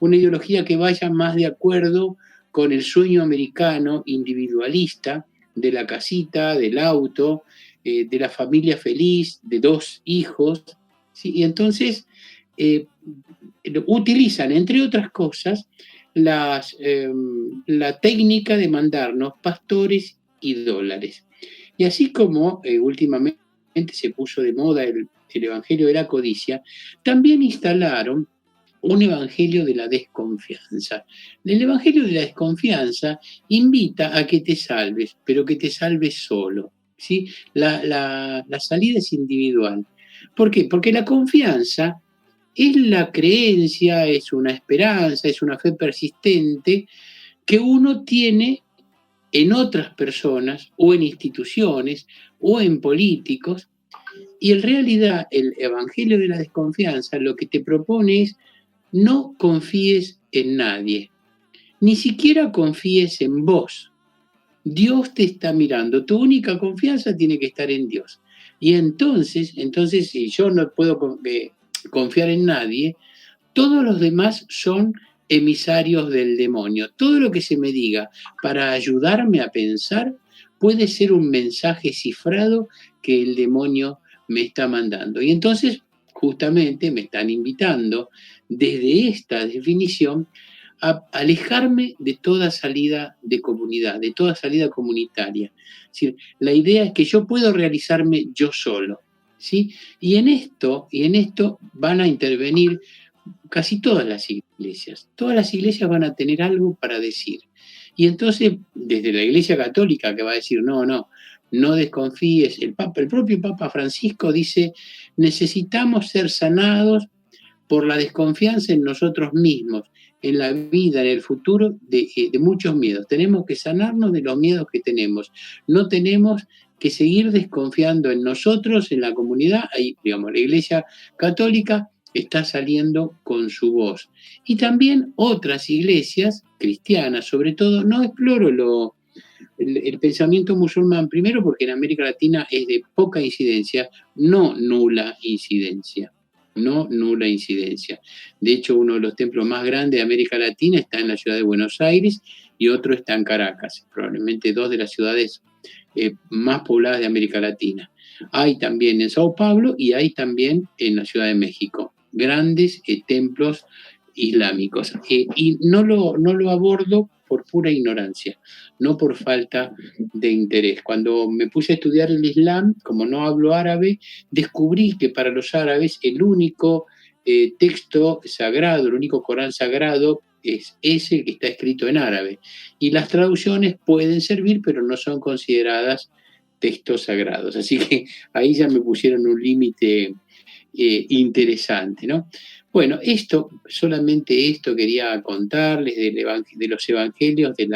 Una ideología que vaya más de acuerdo con el sueño americano individualista de la casita, del auto, de la familia feliz, de 2 hijos, ¿sí? Y entonces utilizan, entre otras cosas, la técnica de mandarnos pastores y dólares. Y así como últimamente se puso de moda el evangelio de la codicia, también instalaron un evangelio de la desconfianza. El evangelio de la desconfianza invita a que te salves, pero que te salves solo, ¿sí? La salida es individual. ¿Por qué? Porque la confianza es la creencia, es una esperanza, es una fe persistente que uno tiene en otras personas o en instituciones o en políticos. Y en realidad el evangelio de la desconfianza lo que te propone es: no confíes en nadie, ni siquiera confíes en vos. Dios te está mirando, tu única confianza tiene que estar en Dios. Y entonces si yo no puedo confiar en nadie, todos los demás son emisarios del demonio. Todo lo que se me diga para ayudarme a pensar puede ser un mensaje cifrado que el demonio me está mandando. Y entonces, justamente me están invitando desde esta definición a alejarme de toda salida de comunidad, de toda salida comunitaria. Es decir, la idea es que yo puedo realizarme yo solo, ¿sí? Y en esto van a intervenir casi todas las iglesias. Todas las iglesias van a tener algo para decir. Y entonces, desde la Iglesia Católica, que va a decir, no desconfíes, el propio Papa Francisco dice, necesitamos ser sanados por la desconfianza en nosotros mismos, en la vida, en el futuro, de muchos miedos. Tenemos que sanarnos de los miedos que tenemos. No tenemos que seguir desconfiando en nosotros, en la comunidad. Ahí, digamos, la Iglesia Católica está saliendo con su voz. Y también otras iglesias cristianas, sobre todo, no exploro el pensamiento musulmán, primero porque en América Latina es de poca incidencia, no nula incidencia. De hecho, uno de los templos más grandes de América Latina está en la ciudad de Buenos Aires y otro está en Caracas, probablemente dos de las ciudades más pobladas de América Latina. Hay también en Sao Paulo y hay también en la Ciudad de México grandes templos islámicos. Y no lo abordo por pura ignorancia, no por falta de interés. Cuando me puse a estudiar el Islam, como no hablo árabe, descubrí que para los árabes el único texto sagrado, el único Corán sagrado es ese que está escrito en árabe. Y las traducciones pueden servir, pero no son consideradas textos sagrados. Así que ahí ya me pusieron un límite interesante, ¿no? Bueno, solamente esto quería contarles de los evangelios de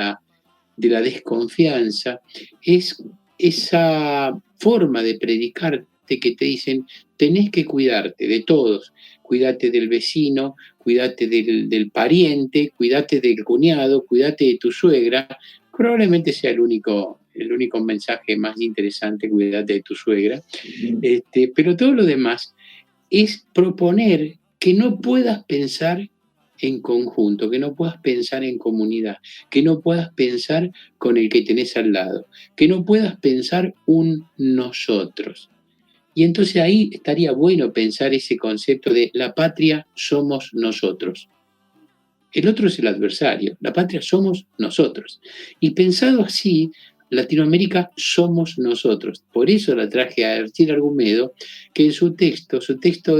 la desconfianza. Es esa forma de predicarte que te dicen, tenés que cuidarte de todos, cuídate del vecino, cuídate del pariente, cuídate del cuñado, cuídate de tu suegra. Probablemente sea el único mensaje más interesante, cuídate de tu suegra. Pero todo lo demás es proponer que no puedas pensar en conjunto, que no puedas pensar en comunidad, que no puedas pensar con el que tenés al lado, que no puedas pensar un nosotros. Y entonces ahí estaría bueno pensar ese concepto de la patria somos nosotros. El otro es el adversario, la patria somos nosotros. Y pensado así, Latinoamérica somos nosotros. Por eso la traje a Alcira Argumedo, que en su texto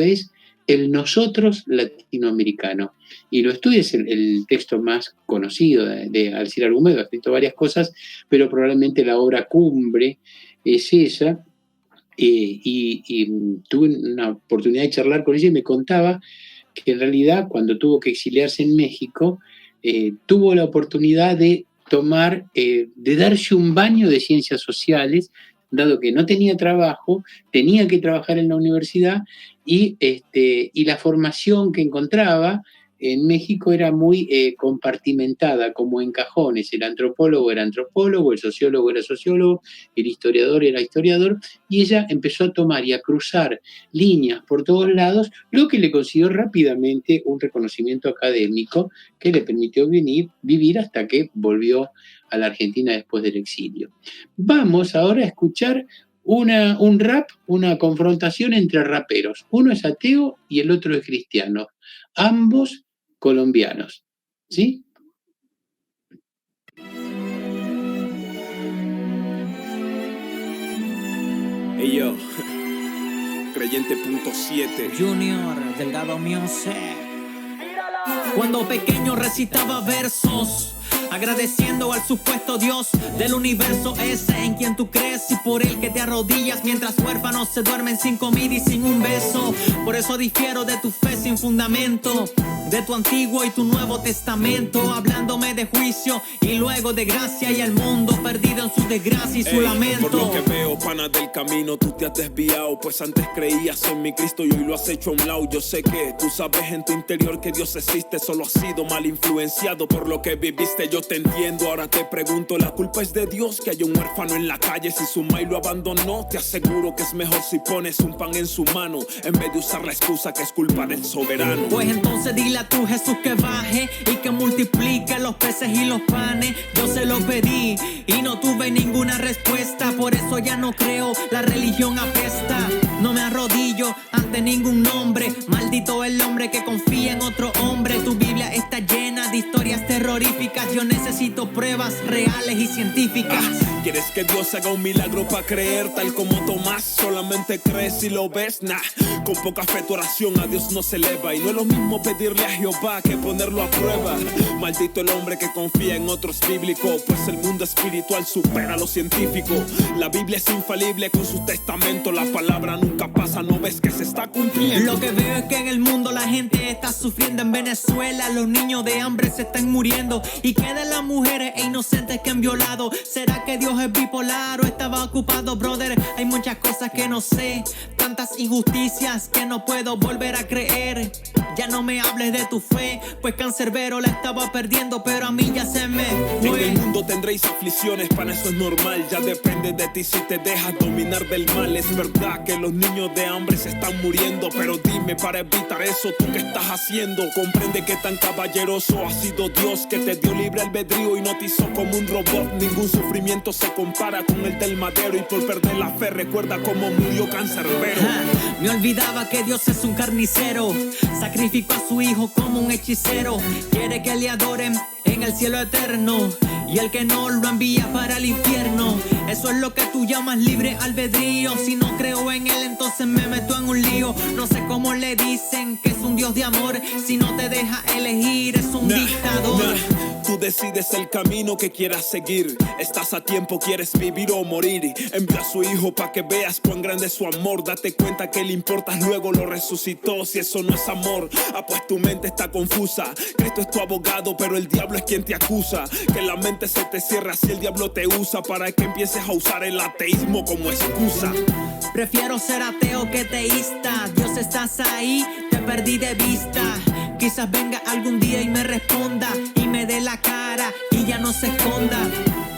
es el nosotros latinoamericano. Y lo estudia, es el texto más conocido de Alcira Argumedo, ha escrito varias cosas, pero probablemente la obra cumbre es esa. Y tuve una oportunidad de charlar con ella y me contaba que en realidad cuando tuvo que exiliarse en México, tuvo la oportunidad de darse un baño de ciencias sociales, dado que no tenía trabajo, tenía que trabajar en la universidad y la formación que encontraba en México era muy compartimentada, como en cajones. El antropólogo era antropólogo, el sociólogo era sociólogo, el historiador era historiador, y ella empezó a tomar y a cruzar líneas por todos lados, lo que le consiguió rápidamente un reconocimiento académico que le permitió vivir hasta que volvió a la Argentina después del exilio. Vamos ahora a escuchar un rap, una confrontación entre raperos. Uno es ateo y el otro es cristiano. Ambos colombianos. ¿Sí? Hey yo, Creyente.7 Junior, Delgado Music. Cuando pequeño recitaba versos, agradeciendo al supuesto Dios del universo, ese en quien tú crees y por el que te arrodillas, mientras huérfanos se duermen sin comida y sin un beso. Por eso difiero de tu fe sin fundamento, de tu Antiguo y tu Nuevo Testamento, hablándome de juicio y luego de gracia, y el mundo perdido en su desgracia y su lamento. Por lo que veo, pana del camino, tú te has desviado, pues antes creías en mi Cristo y hoy lo has hecho a un lado. Yo sé que tú sabes en tu interior que Dios existe, solo has sido mal influenciado por lo que viviste. Yo te entiendo, ahora te pregunto, ¿la culpa es de Dios que haya un huérfano en la calle si su maíz lo abandonó? Te aseguro que es mejor si pones un pan en su mano en vez de usar la excusa que es culpa del soberano. Pues entonces dile a tu Jesús que baje y que multiplique los peces y los panes. Yo se lo pedí y no tuve ninguna respuesta, por eso ya no creo, la religión apesta. No me arrodillo ante darte ningún nombre. Maldito el hombre que confía en otro hombre. Tu Biblia está llena de historias terroríficas. Yo necesito pruebas reales y científicas. ¿Quieres que Dios haga un milagro para creer? Tal como Tomás, solamente crees si lo ves. Nah, con poca fe tu oración a Dios no se eleva. Y no es lo mismo pedirle a Jehová que ponerlo a prueba. Maldito el hombre que confía en otros bíblicos, pues el mundo espiritual supera lo científico. La Biblia es infalible con sus testamentos. La palabra nunca pasa, no ves que se está cumpliendo. Lo que veo es que en el mundo la gente está sufriendo. En Venezuela los niños de hambre se están muriendo. Y quedan las mujeres e inocentes que han violado. ¿Será que Dios es bipolar o estaba ocupado, brother? Hay muchas cosas que no sé, tantas injusticias que no puedo volver a creer. Ya no me hables de tu fe, pues Cancerbero la estaba perdiendo, pero a mí ya se me fue. En el mundo tendréis aflicciones, pan, eso es normal. Ya depende de ti si te dejas dominar del mal. Es verdad que los niños de hambre se están muriendo, pero dime, para evitar eso, ¿tú qué estás haciendo? Comprende que tan caballeroso ha sido Dios, que te dio libre albedrío y no te hizo como un robot. Ningún sufrimiento se compara con el del madero, y por perder la fe recuerda cómo murió Cancerbero. Me olvidaba que Dios es un carnicero, sacrificó a su hijo como un hechicero. Quiere que le adoren en el cielo eterno, y el que no lo envía para el infierno. Eso es lo que tú llamas libre albedrío. Si no creo en él, entonces me meto en un lío. No sé cómo le dicen que es un Dios de amor, si no te deja elegir es un dictador. Tú decides el camino que quieras seguir. Estás a tiempo, quieres vivir o morir. Envía a su hijo para que veas cuán grande es su amor. Date cuenta que le importas, luego lo resucitó. Si eso no es amor, pues tu mente está confusa. Cristo es tu abogado, pero el diablo es quien te acusa. Que la mente se te cierra si el diablo te usa, para que empieces a usar el ateísmo como excusa. Prefiero ser ateo que teísta. Dios, estás ahí, te perdí de vista. Quizás venga algún día y me responda, y me dé la cara y ya no se esconda.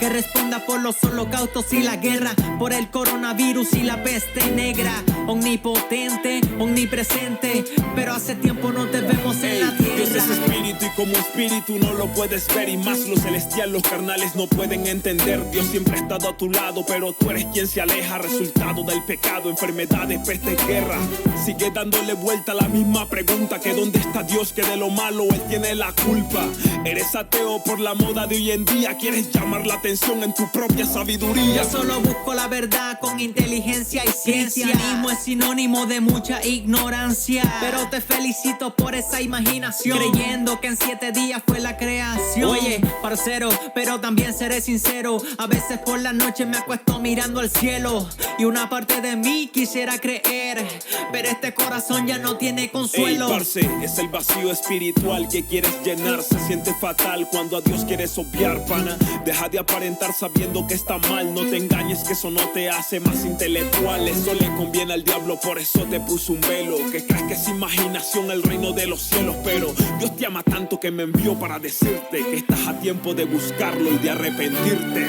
Que responda por los holocaustos y la guerra, por el coronavirus y la peste negra. Omnipotente, omnipresente, pero hace tiempo no te vemos en la tierra. Dios es espíritu y como espíritu no lo puedes ver, y más lo celestial los carnales no pueden entender. Dios siempre ha estado a tu lado, pero tú eres quien se aleja, resultado del pecado, enfermedades, peste, guerra. Sigue dándole vuelta a la misma pregunta, que dónde está Dios, que de lo malo él tiene la culpa. Eres ateo por la moda de hoy en día, quieres llamar la atención en tu propia sabiduría. Yo solo busco la verdad con inteligencia y ciencia. Cristianismo es sinónimo de mucha ignorancia, pero te felicito por esa imaginación, creyendo que en 7 días fue la creación. Oye, parcero, pero también seré sincero, a veces por la noche me acuesto mirando al cielo, y una parte de mí quisiera creer, pero este corazón ya no tiene consuelo. Parce, es el vacío espiritual que quieres llenar. Se siente fatal cuando a Dios quieres obviar, pana. Deja de aparentar sabiendo que está mal. No te engañes que eso no te hace más intelectual. Eso le conviene al diablo, por eso te puso un velo. Que crees que es imaginación el reino de los cielos, pero Dios te ama tanto que me envió para decirte que estás a tiempo de buscarlo y de arrepentirte.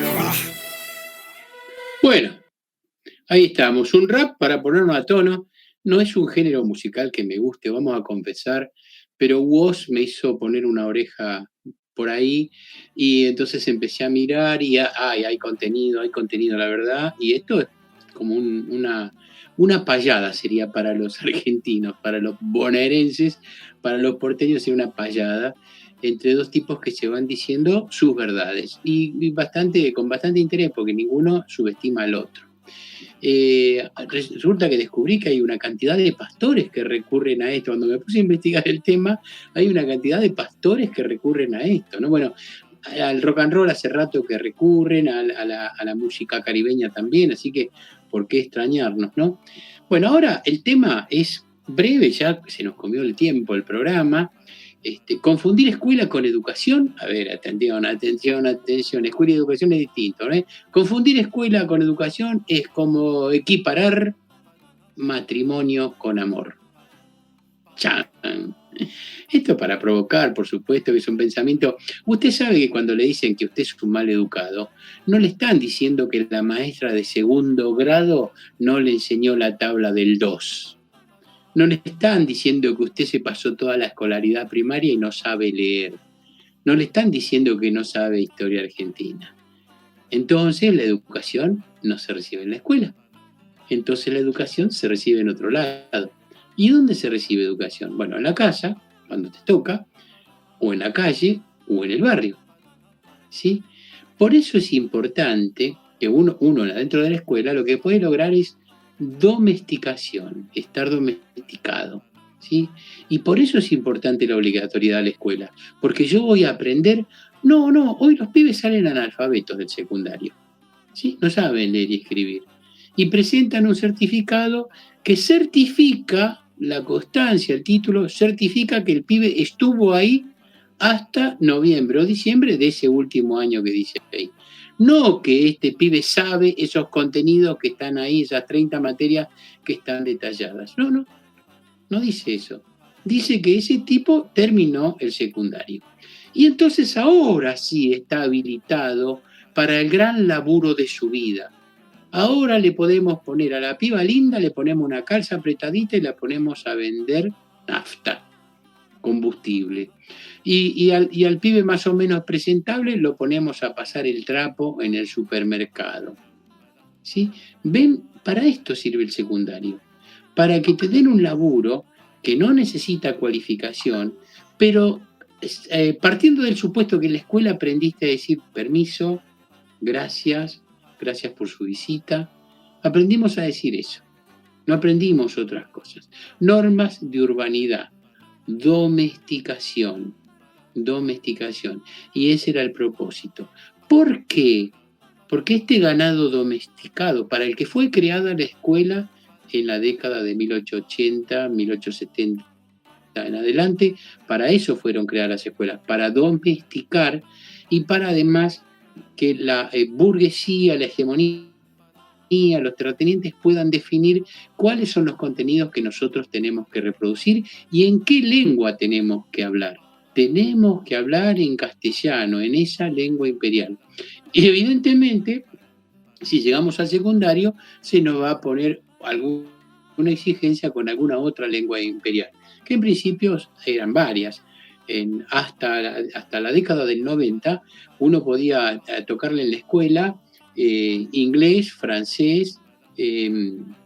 Bueno, ahí estamos. Un rap para ponernos a tono. No es un género musical que me guste, vamos a confesar, pero Woz me hizo poner una oreja por ahí, y entonces empecé a mirar y hay contenido, la verdad, y esto es como una payada sería para los argentinos, para los bonaerenses, para los porteños sería una payada entre dos tipos que se van diciendo sus verdades, y con bastante interés, porque ninguno subestima al otro. Resulta que descubrí que hay una cantidad de pastores que recurren a esto. Cuando me puse a investigar el tema, hay una cantidad de pastores que recurren a esto, ¿no? Bueno, al rock and roll hace rato que recurren, a la música caribeña también, así que ¿por qué extrañarnos, no? Bueno, ahora el tema es breve, ya se nos comió el tiempo el programa. Confundir escuela con educación, a ver, atención, escuela y educación es distinto, ¿no? Confundir escuela con educación es como equiparar matrimonio con amor. ¡Chan! Esto para provocar, por supuesto, que es un pensamiento. Usted sabe que cuando le dicen que usted es un mal educado, no le están diciendo que la maestra de 2º grado no le enseñó la tabla del 2. No le están diciendo que usted se pasó toda la escolaridad primaria y no sabe leer. No le están diciendo que no sabe historia argentina. Entonces la educación no se recibe en la escuela. Entonces la educación se recibe en otro lado. ¿Y dónde se recibe educación? Bueno, en la casa, cuando te toca, o en la calle, o en el barrio. ¿Sí? Por eso es importante que uno dentro de la escuela lo que puede lograr es domesticación, estar domesticado. ¿Sí? Y por eso es importante la obligatoriedad de la escuela, porque yo voy a aprender. No, hoy los pibes salen analfabetos del secundario, ¿sí? No saben leer y escribir, y presentan un certificado que certifica la constancia, el título certifica que el pibe estuvo ahí hasta noviembre o diciembre de ese último año que dice ahí. No que este pibe sabe esos contenidos que están ahí, esas 30 materias que están detalladas. No dice eso. Dice que ese tipo terminó el secundario. Y entonces ahora sí está habilitado para el gran laburo de su vida. Ahora le podemos poner a la piba linda, le ponemos una calza apretadita y la ponemos a vender nafta, combustible. Y al pibe más o menos presentable lo ponemos a pasar el trapo en el supermercado. ¿Sí? ¿Ven? Para esto sirve el secundario. Para que te den un laburo que no necesita cualificación, pero partiendo del supuesto que en la escuela aprendiste a decir permiso, gracias por su visita, aprendimos a decir eso, no aprendimos otras cosas. Normas de urbanidad, domesticación, y ese era el propósito. ¿Por qué? Porque este ganado domesticado, para el que fue creada la escuela en la década de 1880, 1870 en adelante, para eso fueron creadas las escuelas, para domesticar y para además que la burguesía, la hegemonía, los terratenientes puedan definir cuáles son los contenidos que nosotros tenemos que reproducir y en qué lengua tenemos que hablar. Tenemos que hablar en castellano, en esa lengua imperial. Y evidentemente, si llegamos al secundario, se nos va a poner alguna exigencia con alguna otra lengua imperial, que en principio eran varias. Hasta la década del 90, uno podía tocarle en la escuela inglés, francés,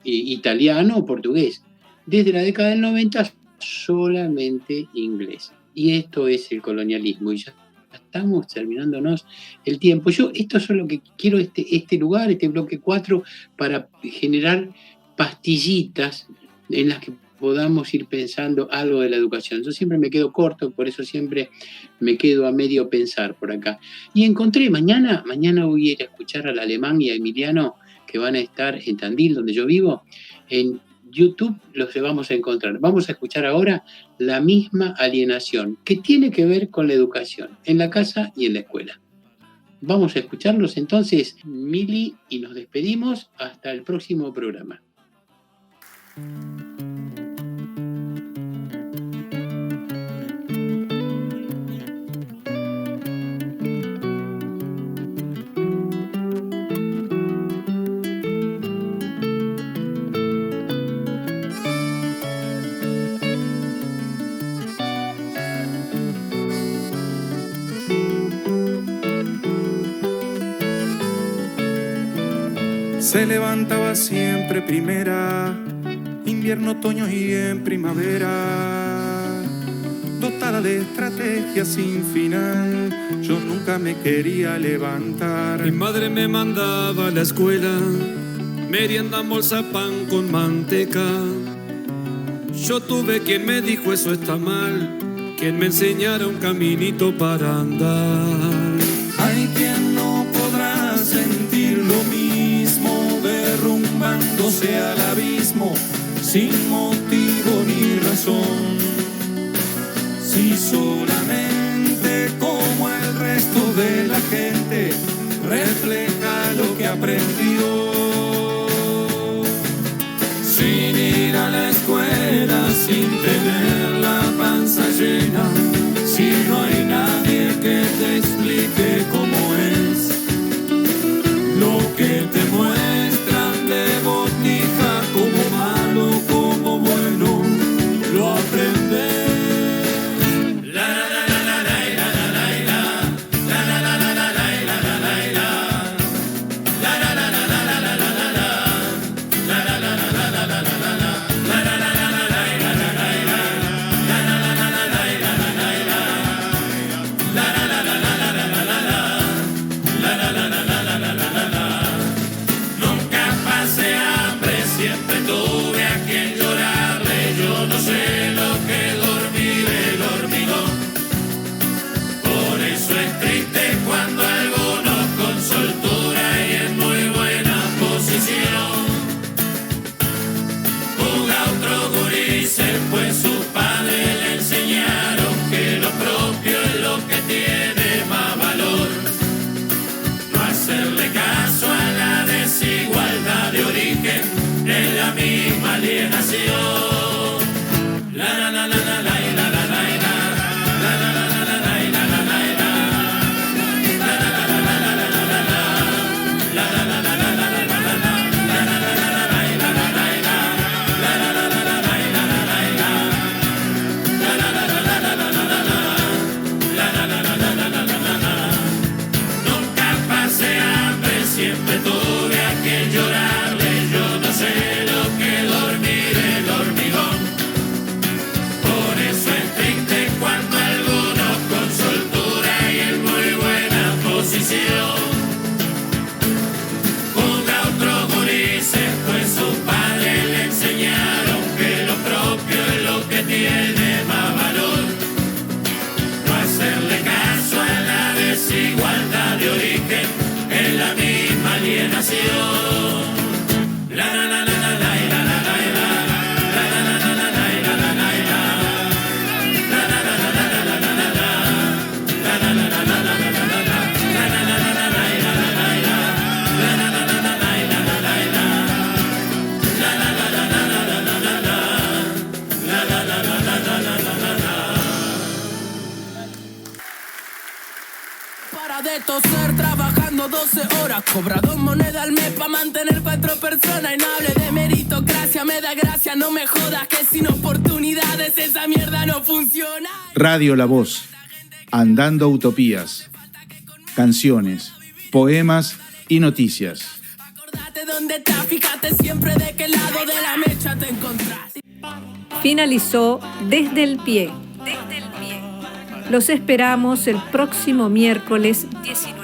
italiano o portugués. Desde la década del 90, solamente inglés. Y esto es el colonialismo. Y ya estamos terminándonos el tiempo. Esto es lo que quiero, este lugar, este bloque 4, para generar pastillitas en las que podamos ir pensando algo de la educación. Yo siempre me quedo corto, por eso siempre me quedo a medio pensar por acá. Y encontré, mañana voy a ir a escuchar al Alemán y a Emiliano, que van a estar en Tandil, donde yo vivo. En YouTube los vamos a encontrar. Vamos a escuchar ahora La misma alienación, que tiene que ver con la educación, en la casa y en la escuela. Vamos a escucharlos entonces, Mili, y nos despedimos hasta el próximo programa. Se levantaba siempre primera, invierno, otoño y en primavera, dotada de estrategias sin final. Yo nunca me quería levantar. Mi madre me mandaba a la escuela, merienda, bolsa, pan con manteca. Yo tuve quien me dijo eso está mal, quien me enseñara un caminito para andar. Hay quien no podrá sentir lo mismo, derrumbándose al abismo, sin motivo ni razón. Si solamente como el resto de la gente refleja lo que aprendió. Sin ir a la escuela, sin tener la panza llena, si no hay nadie que te explique cómo es lo que te muestran de botija, como malo, como bueno, lo aprendes. La hacerle caso a la desigualdad de origen, es la misma alienación. La la la la la la la la la la la la la la nunca pasé hambre, siempre tuve a quien llorarle. Yo no sé lo que dormir el hormigón. Por eso es triste cuando algunos con soltura y en muy buena posición juzga a otros gurises, pues sus padres le enseñaron que lo propio es lo que tiene más valor. No hacerle caso a la desigualdad de origen es la misma alienación. La la la la la la la la la la la la la la la la la la Para de toser trabajando 12 horas, cobra 2 monedas al mes pa' mantener 4 personas. Y no hable de meritocracia, me da gracia, no me jodas que sin oportunidades esa mierda no funciona. Radio La Voz, Andando Utopías, canciones, poemas y noticias. Acordate dónde estás, fíjate siempre de qué lado de la mecha te encontrás. Finalizó Desde el Pie. Los esperamos el próximo miércoles 19.